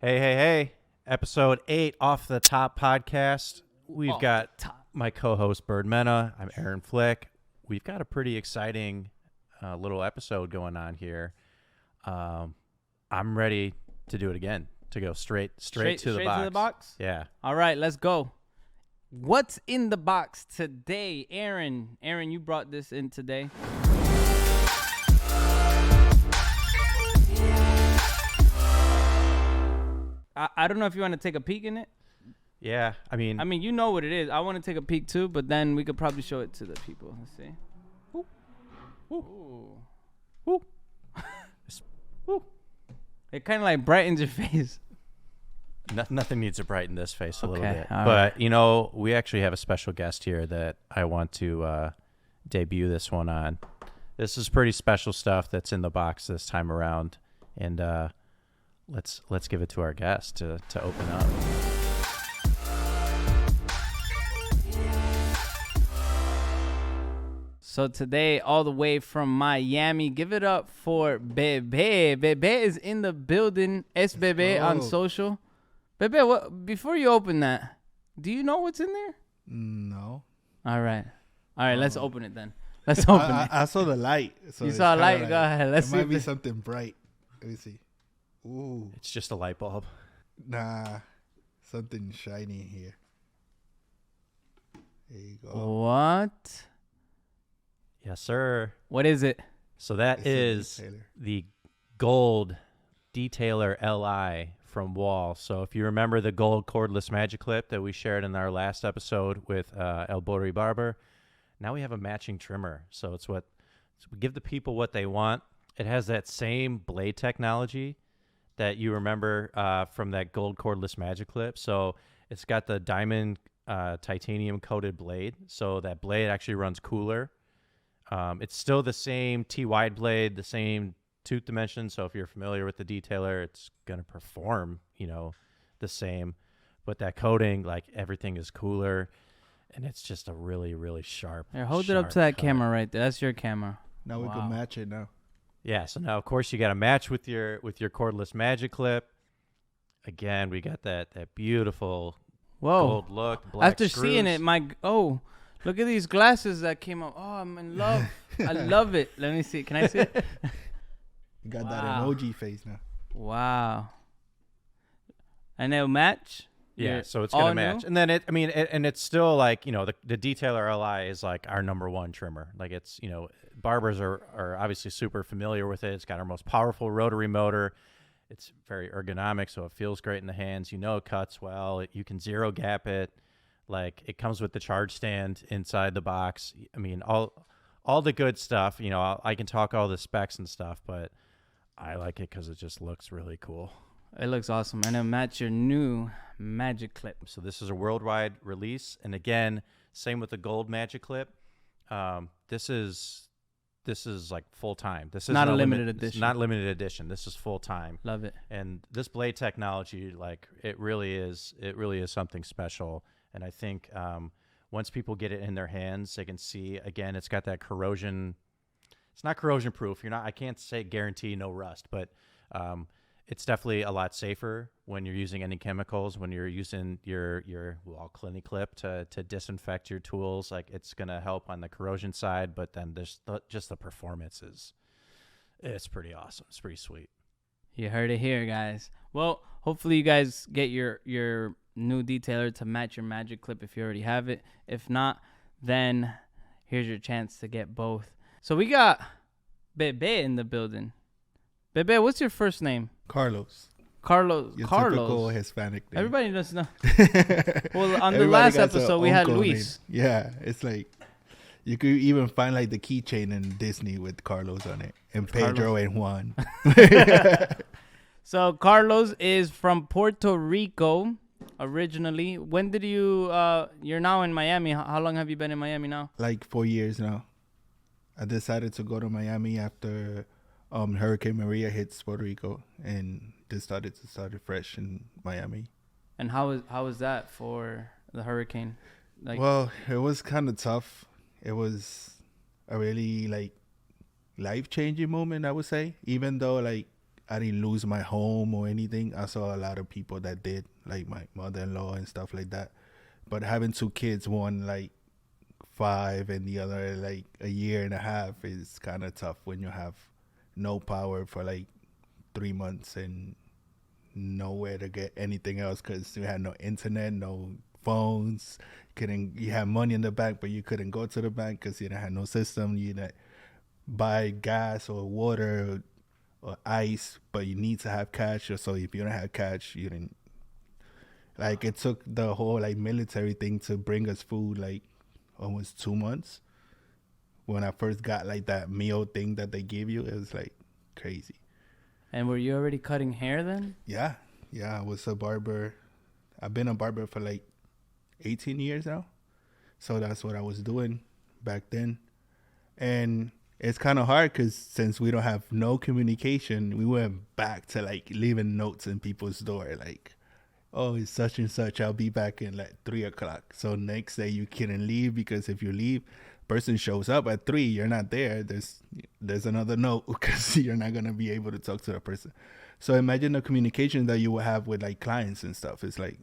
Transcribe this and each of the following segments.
Hey. Episode 8 Off the Top podcast. We've got my co-host Byrd Mena. I'm Aaron Flick. We've got a pretty exciting little episode going on here. I'm ready to do it again, to go straight to the box. Straight to the box? Yeah. All right, let's go. What's in the box today? Aaron, you brought this in today. I don't know if you want to take a peek in it. Yeah, I mean, you know what it is. I want to take a peek too, but then we could probably show it to the people. Let's see. Ooh. Ooh. Ooh. Ooh. It kind of like brightens your face. Nothing needs to brighten this face a little bit. But, right. You know, we actually have a special guest here that I want to debut this one on. This is pretty special stuff that's in the box this time around. And let's give it to our guest to open up. So today, all the way from Miami, give it up for Bebe. Bebe is in the building. Es Bebe on social. Bebe, what? Before you open that, do you know what's in there? No. All right. Let's open it then. Let's open it. I saw the light. So you saw a light? Go ahead. Let's see. It might be something bright. Let me see. Ooh. It's just a light bulb. Nah. Something shiny here. There you go. What? Yes, sir. What is it? So that is the gold detailer LI from Wahl. So if you remember the gold cordless magic clip that we shared in our last episode with El Bori Barber, now we have a matching trimmer. So we give the people what they want. It has that same blade technology that you remember from that gold cordless magic clip. So it's got the diamond titanium coated blade. So that blade actually runs cooler. It's still the same T-wide blade, the same tooth dimension. So if you're familiar with the detailer, it's going to perform, the same. But that coating, like everything is cooler. And it's just a really, really sharp. Here, hold it up to that cut. camera right there. That's your camera. Now we can match it now. Yeah, so now of course you got to match with your cordless magic clip. Again, we got that beautiful gold look. Black After screws. seeing it, look at these glasses that came up. Oh, I'm in love. I love it. Let me see. Can I see it? You got that emoji face now. Wow. And they'll match? Yeah, so it's gonna match, and then it's still like the detailer LI is like our number one trimmer. Like it's barbers are obviously super familiar with it. It's got our most powerful rotary motor. It's very ergonomic, so it feels great in the hands. It cuts well. You can zero gap it. Like it comes with the charge stand inside the box. I mean all the good stuff. I can talk all the specs and stuff, but I like it because it just looks really cool. It looks awesome, and it'll match your new magic clip. So this is a worldwide release, and again, same with the gold magic clip. This is like full time. This is not a limited edition. Not limited edition. This is full time. Love it. And this blade technology, like it really is something special. And I think once people get it in their hands, they can see again. It's got that corrosion. It's not corrosion proof. I can't say guarantee no rust, but it's definitely a lot safer when you're using any chemicals, when you're using your Wahl Clinic clip to disinfect your tools. Like it's going to help on the corrosion side, but then there's just the performance it's pretty awesome. It's pretty sweet. You heard it here, guys. Well, hopefully you guys get your new detailer to match your magic clip if you already have it. If not, then here's your chance to get both. So we got Bebe in the building. Bebe, what's your first name? Carlos. Carlos. Typical Hispanic name. Everybody does know. Well, on the last episode, we had Luis. Name. Yeah, it's like you could even find like the keychain in Disney with Carlos on it, and Pedro and Juan. So Carlos is from Puerto Rico originally. When did you're now in Miami. How long have you been in Miami now? Like 4 years now. I decided to go to Miami after Hurricane Maria hits Puerto Rico, and decided to start it fresh in Miami. And how was that for the hurricane? Well, it was kind of tough. It was a really life-changing moment, I would say. Even though I didn't lose my home or anything. I saw a lot of people that did, like my mother-in-law and stuff like that. But having two kids, one like 5 and the other like a year and a half, is kind of tough when you have no power for like 3 months and nowhere to get anything else because you had no internet, no phones. You had money in the bank, but you couldn't go to the bank because you didn't have no system. You didn't buy gas or water or ice, but you need to have cash. Or so if you don't have cash, you didn't. Like, it took the whole like military thing to bring us food like almost 2 months. When I first got like that meal thing that they give you, it was like crazy. And were you already cutting hair then? Yeah, I was a barber. I've been a barber for like 18 years now. So that's what I was doing back then. And it's kind of hard because since we don't have no communication, we went back to like leaving notes in people's door. Like, oh, it's such and such. I'll be back in like 3 o'clock. So next day you couldn't leave because if you leave, person shows up at 3, you're not there. There's another note because you're not going to be able to talk to the person. So imagine the communication that you will have with like clients and stuff. It's like,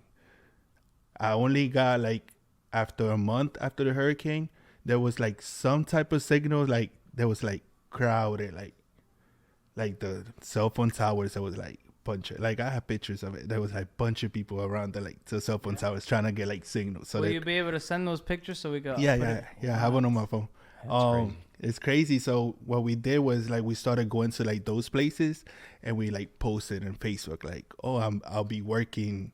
I only got like after a month after the hurricane, there was like some type of signal, like there was like crowded, like the cell phone towers. There was like bunch of, like I have pictures of it. There was like bunch of people around the cell phone towers trying to get like signals. So will you be able to send those pictures so we go? Yeah. I have one on my phone. Crazy. It's crazy. So what we did was like we started going to like those places and we like posted on Facebook like, oh, I'll be working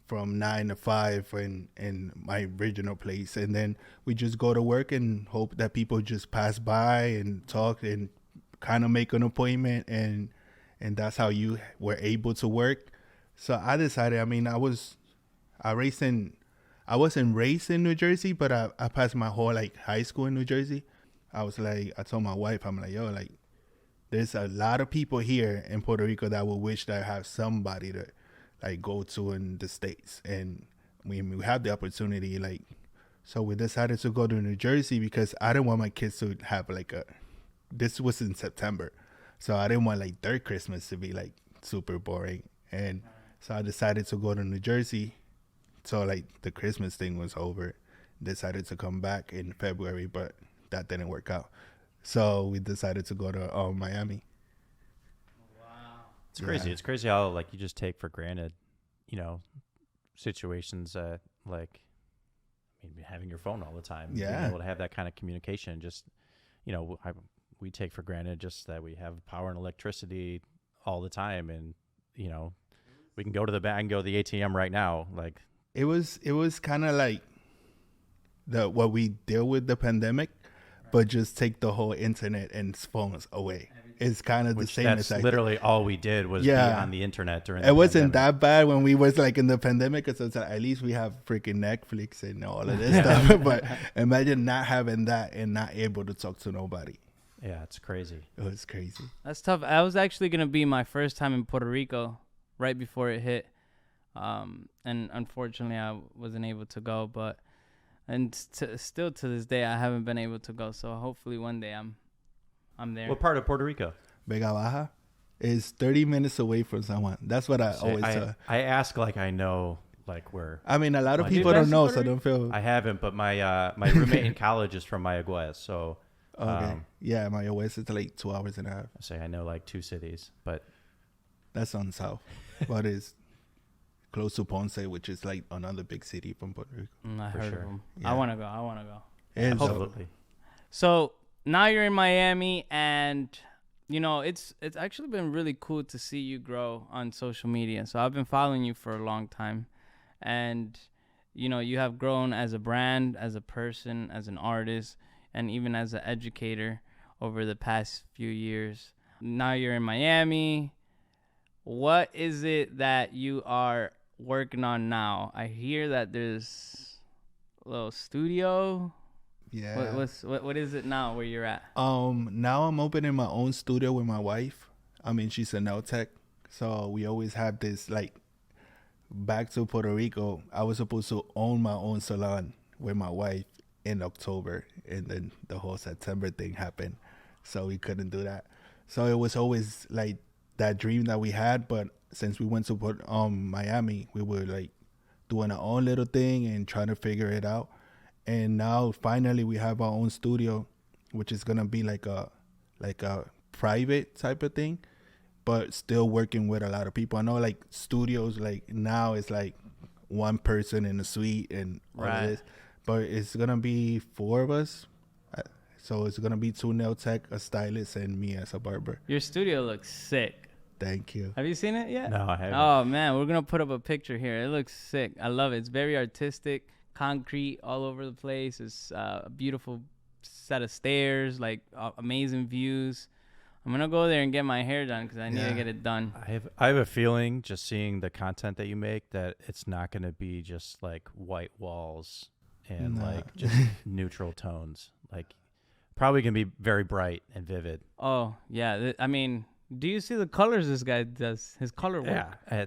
from 9 to 5 in my original place, and then we just go to work and hope that people just pass by and talk and kind of make an appointment, and that's how you were able to work. So I decided, I mean, I wasn't raised in New Jersey, but I passed my whole like high school in New Jersey. I was like, I told my wife, I'm like, yo, like there's a lot of people here in Puerto Rico that would wish that I have somebody to like go to in the States, and we have the opportunity, like, so we decided to go to New Jersey because I didn't want my kids to have like this was in September, so I didn't want like their Christmas to be like super boring, and so I decided to go to New Jersey. So like the Christmas thing was over, decided to come back in February, but that didn't work out, so we decided to go to Miami. It's crazy. Yeah. It's crazy how like you just take for granted, situations that like, I mean, having your phone all the time, being able to have that kind of communication. Just, we take for granted just that we have power and electricity all the time, and we can go to the bank and go to the ATM right now. Like it was kind of like what we deal with the pandemic, but just take the whole internet and phones away. It's kind of the same. That's literally all we did was be on the internet during. It wasn't that bad when we was like in the pandemic, because it's like, at least we have freaking Netflix and all of this stuff. But imagine not having that and not able to talk to nobody. Yeah, it's crazy. It was crazy. That's tough. I was actually gonna be my first time in Puerto Rico right before it hit, and unfortunately I wasn't able to go. But still to this day I haven't been able to go. So hopefully one day I'm there. What part of Puerto Rico? Vega Baja is 30 minutes away from San Juan. That's what I always say. I ask like I know like where. I mean, a lot of people don't know, so don't feel. I haven't, but my roommate in college is from Mayagüez, so. Okay. Yeah, Mayagüez is like 2 hours and a half. I say I know like 2 cities, but. That's on south, but it's close to Ponce, which is like another big city from Puerto Rico. I heard of them. Yeah. I want to go. Absolutely. So now you're in Miami, and it's actually been really cool to see you grow on social media. So I've been following you for a long time, and you have grown as a brand, as a person, as an artist, and even as an educator over the past few years. Now you're in Miami. What is it that you are working on now? I hear that there's a little studio. Yeah. What is it now where you're at? Now I'm opening my own studio with my wife. I mean, she's a nail tech, so we always have this like. Back to Puerto Rico, I was supposed to own my own salon with my wife in October, and then the whole September thing happened, so we couldn't do that. So it was always like that dream that we had. But since we went to Miami, we were like doing our own little thing and trying to figure it out. And now finally we have our own studio, which is gonna be like a private type of thing, but still working with a lot of people. I know like studios like now it's like one person in a suite and all of this, but it's gonna be 4 of us. So it's gonna be 2 nail tech, a stylist, and me as a barber. Your studio looks sick. Thank you. Have you seen it yet? No, I haven't. Oh man, we're gonna put up a picture here. It looks sick. I love it. It's very artistic, concrete all over the place. It's a beautiful set of stairs, like amazing views. I'm gonna go there and get my hair done because I need to get it done. I have a feeling, just seeing the content that you make, that it's not gonna be just like white walls and like just neutral tones. Like probably gonna be very bright and vivid. Oh yeah, I mean, do you see the colors this guy does? His color work. Yeah,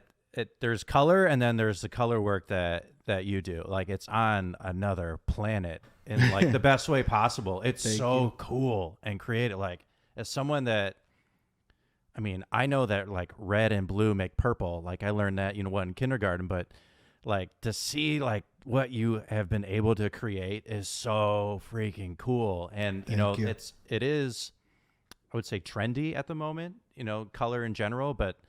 there's color, and then there's the color work that you do. Like it's on another planet in like the best way possible. It's so cool and creative. Like as someone that, I mean, I know that like red and blue make purple. Like I learned that, in kindergarten, but like to see like what you have been able to create is so freaking cool. And it is, I would say, trendy at the moment, color in general, but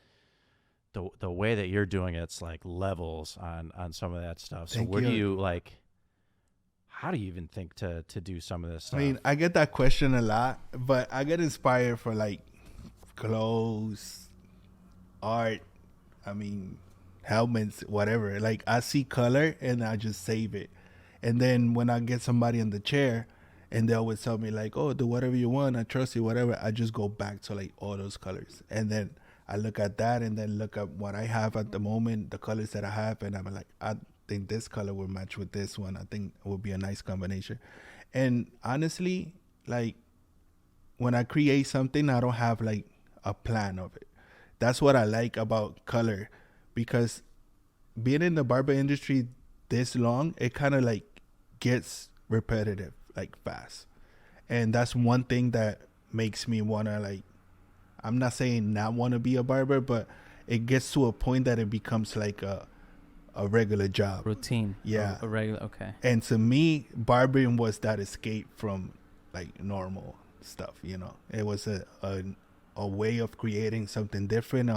the way that you're doing it's like levels on some of that stuff. So where do you like, how do you even think to do some of this stuff? I mean, I get that question a lot, but I get inspired for like clothes, art, I mean, helmets, whatever. Like I see color and I just save it. And then when I get somebody in the chair and they always tell me like, oh, do whatever you want, I trust you, whatever, I just go back to like all those colors. And then I look at that and then look at what I have at the moment, the colors that I have, and I'm like, I think this color will match with this one. I think it will be a nice combination. And honestly, like when I create something, I don't have like a plan of it. That's what I like about color, because being in the barber industry this long, it kind of like gets repetitive like fast. And that's one thing that makes me want to like, I'm not saying not want to be a barber, but it gets to a point that it becomes like a regular job. Routine. Yeah. A regular, okay. And to me, barbering was that escape from like normal stuff, It was a way of creating something different,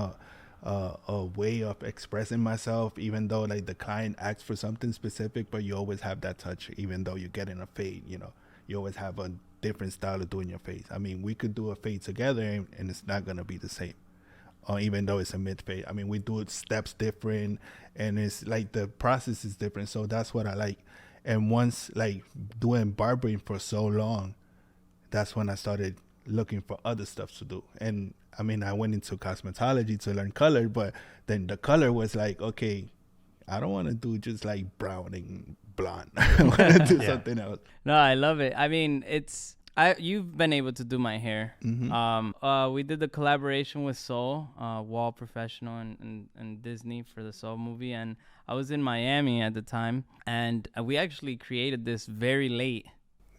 a way of expressing myself, even though like the client asks for something specific, but you always have that touch, even though you're getting a fade, you always have a different style of doing your face. I mean, we could do a fade together and it's not going to be the same. Even though it's a mid fade. I mean, we do it steps different and it's like the process is different. So that's what I like. And once like doing barbering for so long, that's when I started looking for other stuff to do. And I mean, I went into cosmetology to learn color, but then the color was like, okay, I don't want to do just like brown and blonde. I want to do something else. No, I love it. I mean, you've been able to do my hair. Mm-hmm. We did the collaboration with Soul, Wahl Professional and Disney for the Soul movie. And I was in Miami at the time. And we actually created this very late.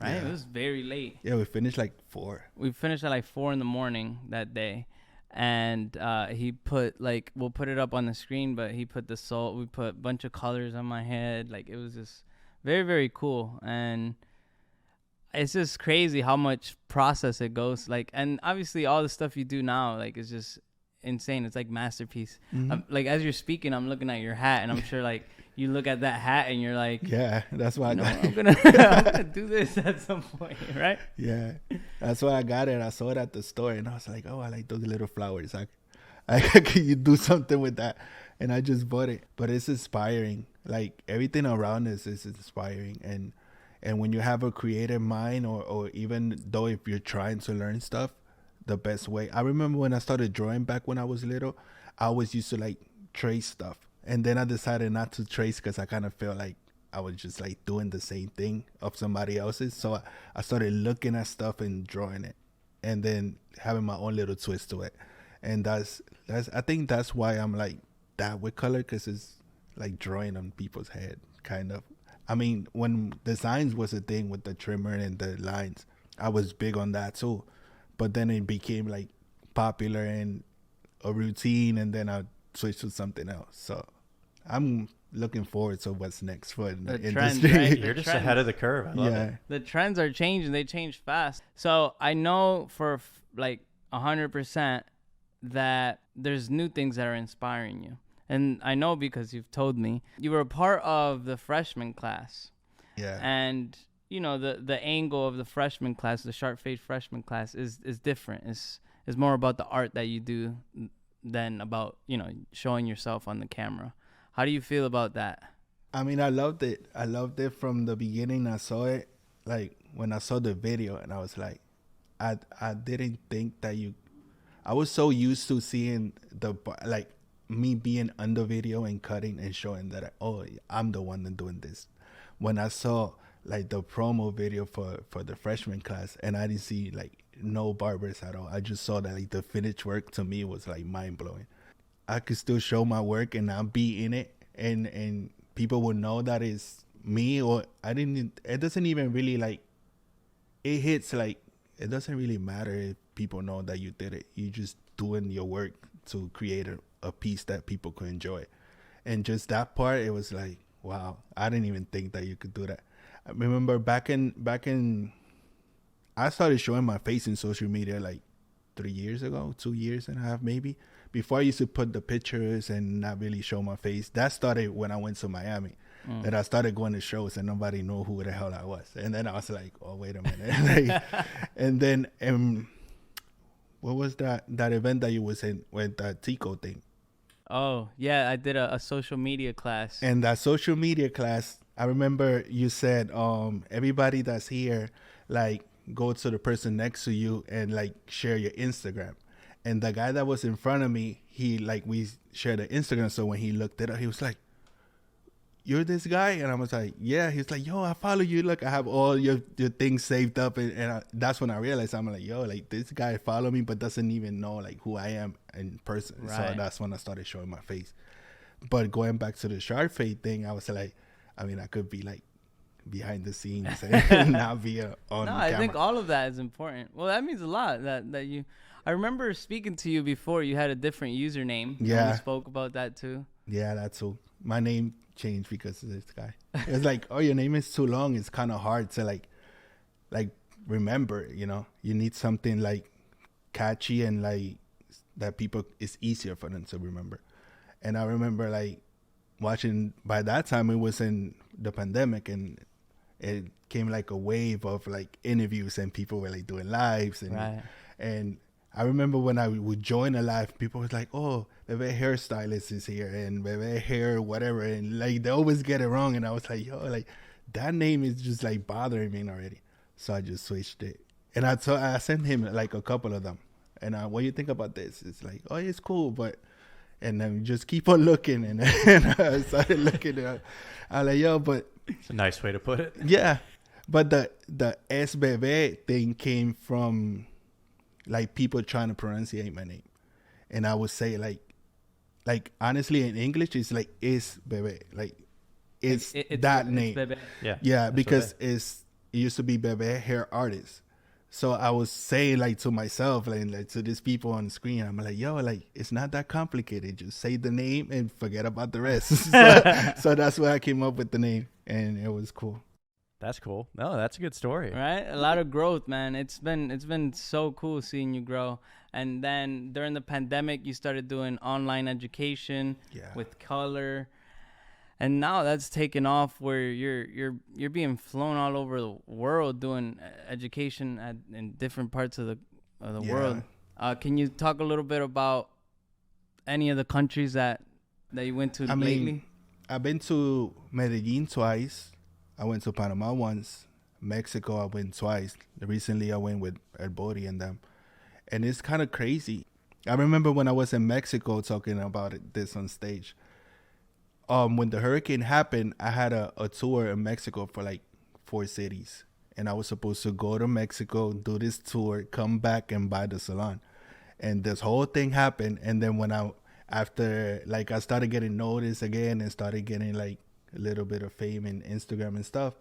Right? Yeah. It was very late. Yeah, we finished like 4. We finished at like 4 a.m. that day. And he put like, we'll put it up on the screen, but he put we put a bunch of colors on my head. Like it was just very, very cool. And it's just crazy how much process it goes. Like, and obviously all the stuff you do now, like, is just insane. It's like masterpiece. Mm-hmm. Like as you're speaking, I'm looking at your hat, and I'm sure like you look at that hat and you're like, yeah, that's why I'm gonna do this at some point, right? Yeah, that's why I got it. I saw it at the store and I was like, oh, I like those little flowers. Can you do something with that? And I just bought it. But it's inspiring. Like everything around us is inspiring. And when you have a creative mind, or even though if you're trying to learn stuff, the best way. I remember when I started drawing back when I was little, I always used to like trace stuff. And then I decided not to trace because I kind of felt like I was just like doing the same thing of somebody else's. So I started looking at stuff and drawing it and then having my own little twist to it. And that's I think that's why I'm like that with color, because it's like drawing on people's head, kind of. I mean, when designs was a thing with the trimmer and the lines, I was big on that too. But then it became like popular, and a routine, and then I'll switch to something else. So I'm looking forward to what's next for the trends, industry. right? You're just ahead of the curve. I love it. The trends are changing. They change fast. So I know for like 100% that there's new things that are inspiring you. And I know because you've told me you were a part of the freshman class. Yeah. And you know, the angle of the freshman class, the sharp-faced freshman class is different. Is more about the art that you do than about, you know, showing yourself on the camera. How do you feel about that? I mean, I loved it. I loved it from the beginning. I saw it, like, when I saw the video, and I was like, I didn't think that I was so used to seeing like, me being on the video and cutting and showing that, I'm the one doing this. When I saw, like, the promo video for the freshman class, and I didn't see, like, no barbers at all. I just saw that, like, the finished work to me was, like, mind-blowing. I could still show my work and not be in it, and people would know that it's me, or it doesn't even really, like, it hits, like, it doesn't really matter if people know that you did it. You just doing your work to create a piece that people could enjoy. And just that part, it was like, wow, I didn't even think that you could do that. I remember back in I started showing my face in social media like 3 years ago, 2 years and a half maybe. Before I used to put the pictures and not really show my face. That started when I went to Miami. That I started going to shows and nobody knew who the hell I was. And then I was like, oh, wait a minute. Like, and then what was that event that you was in with that Tico thing? Oh, yeah, I did a social media class. And that social media class, I remember you said, everybody that's here, like, go to the person next to you and, like, share your Instagram. And the guy that was in front of me, we shared the Instagram. So when he looked it up, he was like, you're this guy? And I was like, yeah. He's like, yo, I follow you. Look, I have all your things saved up. And that's when I realized, I'm like, yo, like, this guy follow me, but doesn't even know, like, who I am in person. Right. So that's when I started showing my face. But going back to the sharp fade thing, I was like, I mean, I could be, like, behind the scenes and not be on camera. I think all of that is important. Well, that means a lot that you... I remember speaking to you before. You had a different username. Yeah. We spoke about that, too. Yeah, that's too. My name changed because of this guy. It's like, oh, your name is too long. It's kind of hard to like remember, you know. You need something like catchy and like that people, it's easier for them to remember. And I remember like watching, by that time it was in the pandemic, and it came like a wave of like interviews and people were like doing lives and I remember when I would join a live, people was like, oh, Bebe hairstylist is here and Bebe hair, whatever. And like, they always get it wrong. And I was like, yo, like, that name is just like bothering me already. So I just switched it. And I sent him like a couple of them. And what do you think about this? It's like, oh, it's cool. And then just keep on looking. And I started looking at I was like, yo, but. It's a nice way to put it. Yeah. But the SBB thing came from like people trying to pronunciate my name. And I would say like honestly in English it's like is Bebe. Like it's that name. Bebe. Yeah, because it used to be Bebe hair artist. So I was saying like to myself, like to these people on the screen, I'm like, yo, like it's not that complicated. Just say the name and forget about the rest. So that's where I came up with the name, and it was cool. That's cool. No, that's a good story. Right? A lot of growth, man. It's been so cool seeing you grow. And then during the pandemic, you started doing online education with color. And now that's taken off where you're being flown all over the world doing education in different parts of the world. Can you talk a little bit about any of the countries that you went to lately? I've been to Medellin twice. I went to Panama once. Mexico, I went twice. Recently, I went with Byrd and them. And it's kind of crazy. I remember when I was in Mexico talking about this on stage. When the hurricane happened, I had a tour in Mexico for like 4 cities. And I was supposed to go to Mexico, do this tour, come back and buy the salon. And this whole thing happened. And then when I started getting noticed again and started getting like a little bit of fame in Instagram and stuff,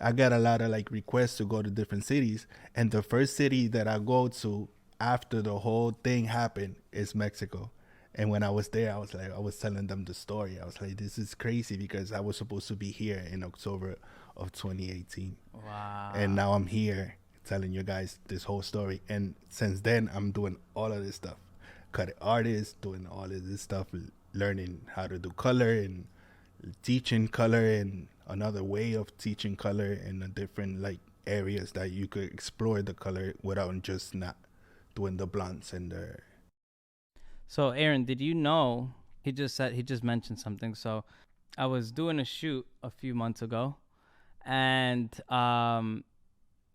I got a lot of like requests to go to different cities. And the first city that I go to, after the whole thing happened is Mexico. And when I was there, I was telling them the story. I was like, this is crazy because I was supposed to be here in October of 2018. Wow. And now I'm here telling you guys this whole story. And since then, I'm doing all of this stuff. Cutting artists, doing all of this stuff, learning how to do color and teaching color and another way of teaching color in the different like areas that you could explore the color without just not doing the blondes and the... So Aaron, did you know, he just mentioned something. So I was doing a shoot a few months ago, and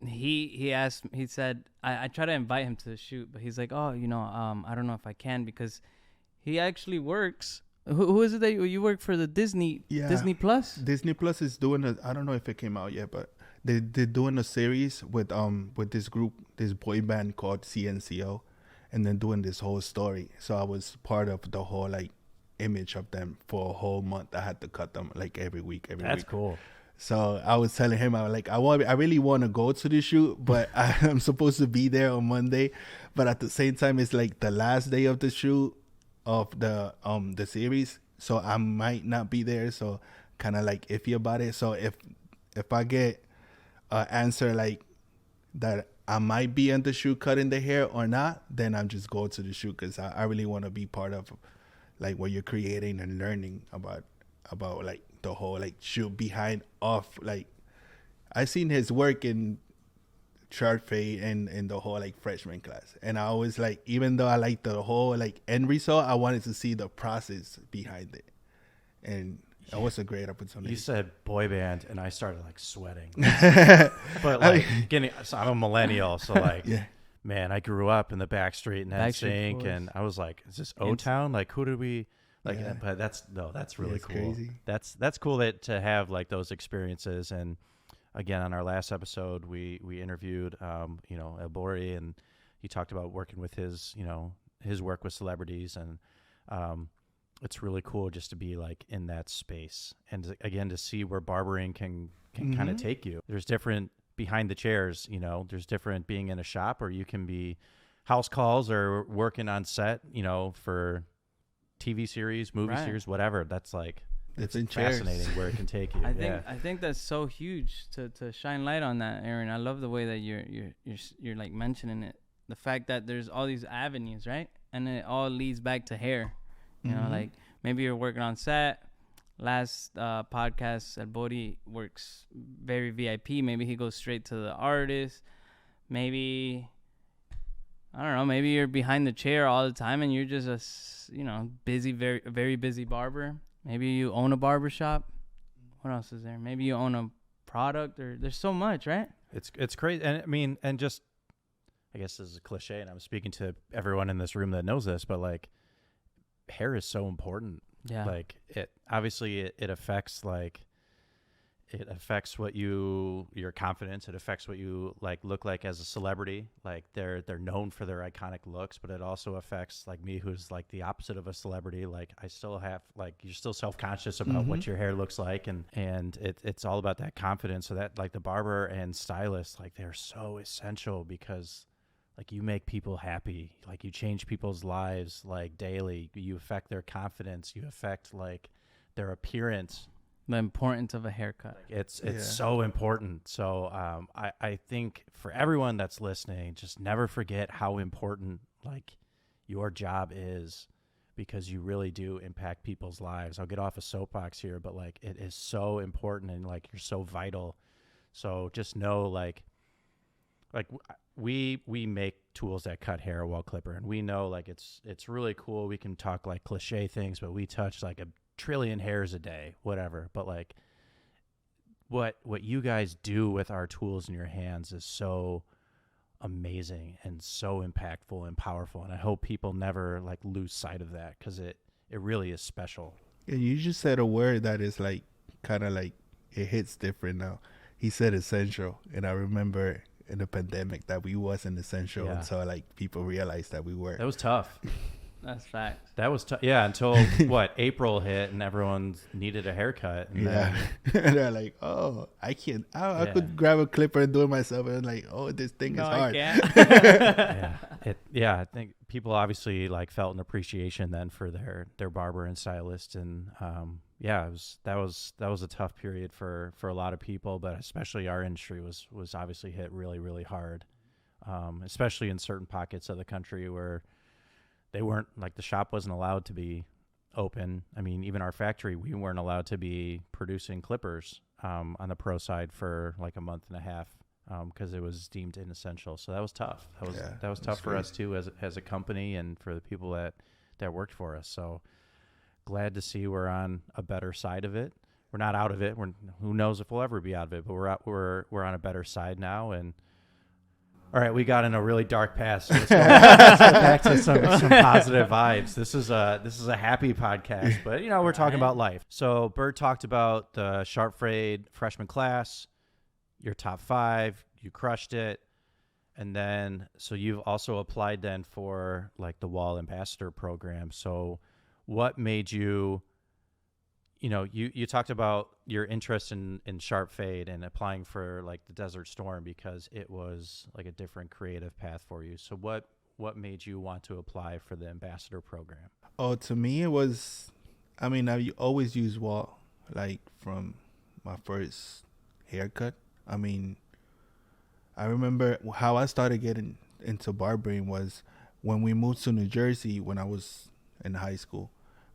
he asked, he said, I tried to invite him to the shoot, but he's like, oh, I don't know if I can, because he actually works. Who is it that you work for? The Disney Plus? Disney Plus is doing I don't know if it came out yet, but they're doing a series with this group, this boy band called CNCO, and then doing this whole story. So I was part of the whole like image of them for a whole month. I had to cut them like every week. That's cool. So I was telling him, I really want to go to the shoot, but I'm supposed to be there on Monday. But at the same time, it's like the last day of the shoot of the series, so I might not be there. So kind of like iffy about it. So if I get an answer like that, I might be in the shoot cutting the hair or not, then I'm just going to the shoot because I really want to be part of like what you're creating and learning about like the whole like shoot behind off. Like I seen his work in chart fade and the whole like freshman class, and I always like, even though I like the whole like end result, I wanted to see the process behind it, and it was a great opportunity. You said boy band, and I started like sweating. But like so I'm a millennial, so like, yeah. Man, I grew up in the Backstreet and NSYNC, and I was like, is this O-Town? Like, who did we like? Yeah. But that's really cool. Crazy. That's cool to have like those experiences. And again, on our last episode, we interviewed El Bori, and he talked about working with his work with celebrities, and it's really cool just to be like in that space, and again to see where barbering can kind of take you. There's different behind the chairs, there's different being in a shop, or you can be house calls or working on set, for TV series, movie series, whatever. That's like, it's fascinating where it can take you. I think that's so huge to shine light on that, Aaron. I love the way that you're like mentioning it. The fact that there's all these avenues, right? And it all leads back to hair. You know, like maybe you're working on set. Last podcast, El Bori works very VIP. Maybe he goes straight to the artist. Maybe, I don't know, maybe you're behind the chair all the time and you're just a, busy, very, very busy barber. Maybe you own a barber shop. What else is there? Maybe you own a product, or there's so much, right? It's crazy. And I mean, and just, I guess this is a cliche, and I'm speaking to everyone in this room that knows this, but like, hair is so important. Yeah. Like it affects what your confidence. It affects what you like look like as a celebrity. Like they're known for their iconic looks, but it also affects like me, who's like the opposite of a celebrity. Like I still have like, you're still self-conscious about what your hair looks like, and it's all about that confidence. So that like the barber and stylist, like they're so essential, because like you make people happy, like you change people's lives like daily. You affect their confidence. You affect like their appearance. The importance of a haircut. It's so important. So I think for everyone that's listening, just never forget how important like your job is, because you really do impact people's lives. I'll get off a soapbox here, but like it is so important, and like you're so vital. So just know like we make tools that cut hair at Wahl Clipper, and we know like it's really cool. We can talk like cliche things, but we touch like a trillion hairs a day, whatever. But like what you guys do with our tools in your hands is so amazing and so impactful and powerful, and I hope people never like lose sight of that, because it really is special. And you just said a word that is like kind of like it hits different now. He said essential, and I remember in the pandemic that we wasn't essential until like people realized that we were. That was tough. That's facts. That was tough. Yeah, until April hit and everyone needed a haircut. And and they're like, oh, I can't. I could grab a clipper and do it myself. And like, oh, this thing is hard. I can't. Yeah, I think people obviously like felt an appreciation then for their barber and stylist, and yeah, that was a tough period for a lot of people, but especially our industry was obviously hit really really hard, especially in certain pockets of the country where they weren't, like, the shop wasn't allowed to be open. I mean, even our factory, we weren't allowed to be producing clippers on the pro side for like a month and a half because it was deemed inessential. So that was tough. That was tough for us too as a company and for the people that worked for us. So glad to see we're on a better side of it. We're not out of it. Who knows if we'll ever be out of it, but we're on a better side now. And all right, we got in a really dark past. So let's go back to some positive vibes. This is a happy podcast, but we're talking about life. So Byrd talked about the Sharp Frayed freshman class, your top 5, you crushed it, and then so you've also applied then for like the Wahl Ambassador program. So what made you? You talked about your interest in Sharp Fade and applying for like the Desert Storm because it was like a different creative path for you. So what made you want to apply for the ambassador program? Oh, to me it was, I mean, I always use Wahl, like from my first haircut. I mean, I remember how I started getting into barbering was when we moved to New Jersey when I was in high school.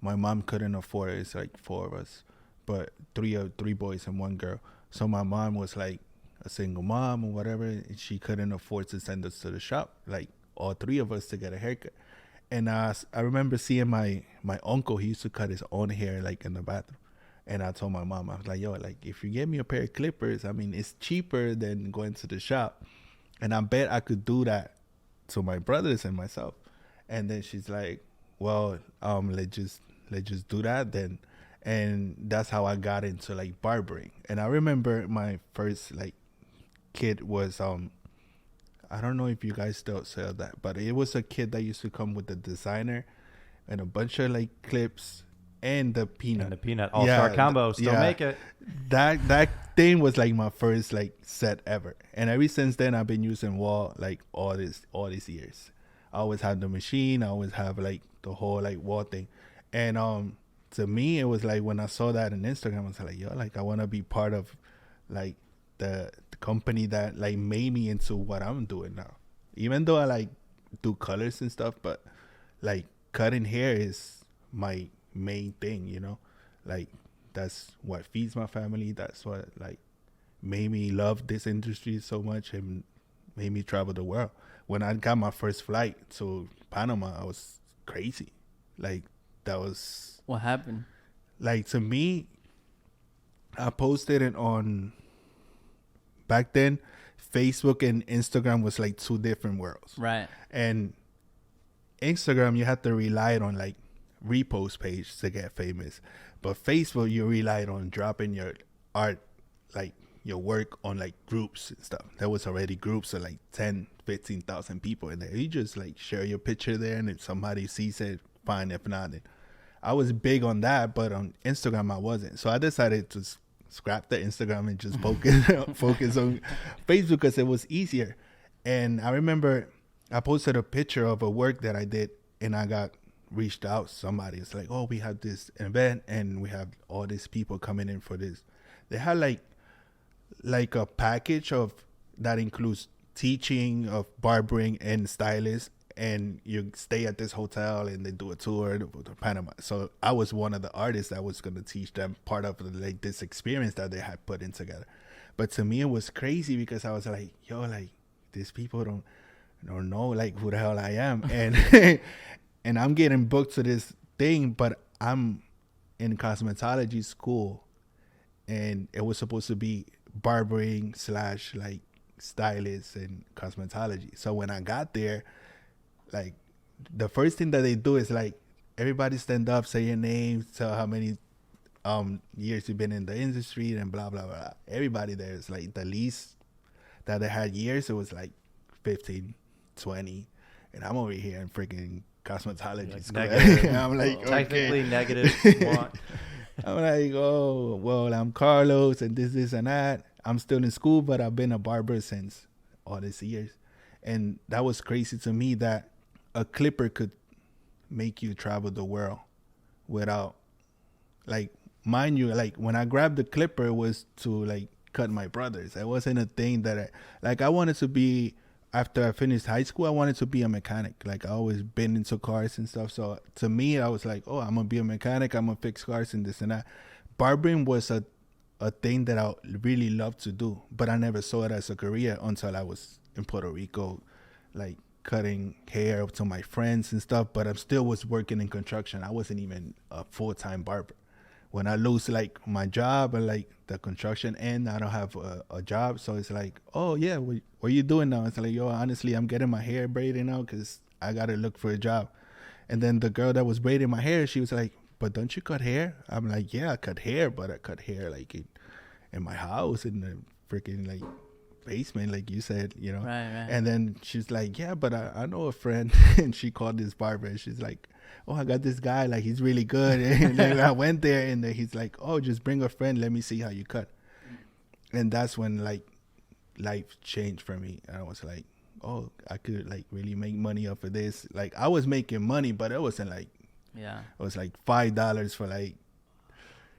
My mom couldn't afford it. It's like 4 of us, but three boys and 1 girl. So my mom was like a single mom or whatever, and she couldn't afford to send us to the shop, like all 3 of us to get a haircut. And I remember seeing my uncle. He used to cut his own hair like in the bathroom. And I told my mom, I was like, yo, like if you get me a pair of clippers, I mean, it's cheaper than going to the shop. And I bet I could do that to my brothers and myself. And then she's like, well, let's just do that then. And that's how I got into like barbering. And I remember my first like kit was I don't know if you guys still sell that, but it was a kit that used to come with the designer and a bunch of like clips and the peanut. And the peanut all-star combo. Still make it. That thing was like my first like set ever. And ever since then I've been using Wahl like all these years. I always have the machine. I always have like the whole like Wahl thing. And to me, it was like when I saw that on Instagram, I was like, yo, like I want to be part of like the company that like made me into what I'm doing now. Even though I like do colors and stuff, but like cutting hair is my main thing, like that's what feeds my family. That's what like made me love this industry so much and made me travel the world. When I got my first flight to Panama, I was crazy. Like that was what happened. Like to me, I posted it on back then. Facebook and Instagram was like 2 different worlds, right? And Instagram, you had to rely on like repost page to get famous, but Facebook, you relied on dropping your art, like your work on like groups and stuff. There was already groups of like 10,000-15,000 people in there. You just like share your picture there, and if somebody sees it, fine. If not, then I was big on that, but on Instagram I wasn't. So I decided to scrap the Instagram and just focus on Facebook because it was easier. And I remember I posted a picture of a work that I did, and I got reached out. Somebody is like, oh, we have this event and we have all these people coming in for this. They had like a package of that includes teaching of barbering and stylist, and you stay at this hotel and they do a tour to Panama. So I was one of the artists that was going to teach them part of like this experience that they had put in together. But to me it was crazy because I was like, yo, like these people don't know like who the hell I am. And and I'm getting booked to this thing, but I'm in cosmetology school and it was supposed to be barbering / like stylist and cosmetology. So when I got there, like the first thing that they do is like everybody stand up, say your name, tell how many years you've been in the industry and blah blah blah. Everybody there is like the least that they had years, it was like 15, 20, and I'm over here in freaking cosmetology like school. Negative. I'm like, okay. Technically negative. I'm like, oh well, I'm Carlos and this and that. I'm still in school, but I've been a barber since all these years. And that was crazy to me that a clipper could make you travel the world without, like, mind you, like when I grabbed the clipper, it was to like cut my brothers. It wasn't a thing that I wanted to be. After I finished high school, I wanted to be a mechanic. Like, I always been into cars and stuff. So to me, I was like, oh, I'm gonna be a mechanic. I'm gonna fix cars and this and that. Barbering was a thing that I really loved to do, but I never saw it as a career until I was in Puerto Rico, like cutting hair to my friends and stuff. But I still was working in construction. I wasn't even a full-time barber. When I lose like my job and like the construction end, I don't have a job. So it's like, oh yeah, what are you doing now? It's like, yo, honestly, I'm getting my hair braided now because I got to look for a job. And then the girl that was braiding my hair, she was like, but don't you cut hair? I'm like, yeah, I cut hair, but I cut hair like in my house, in the freaking like basement, like you said, you know. Right. And then she's like, yeah, but I know a friend. And she called this barber and she's like, oh, I got this guy, like he's really good. And then I went there and then he's like, oh, just bring a friend, let me see how you cut. And that's when like life changed for me. And I was like, oh, I could like really make money off of this. Like, I was making money, but it wasn't like, Yeah. it was like $5 for like,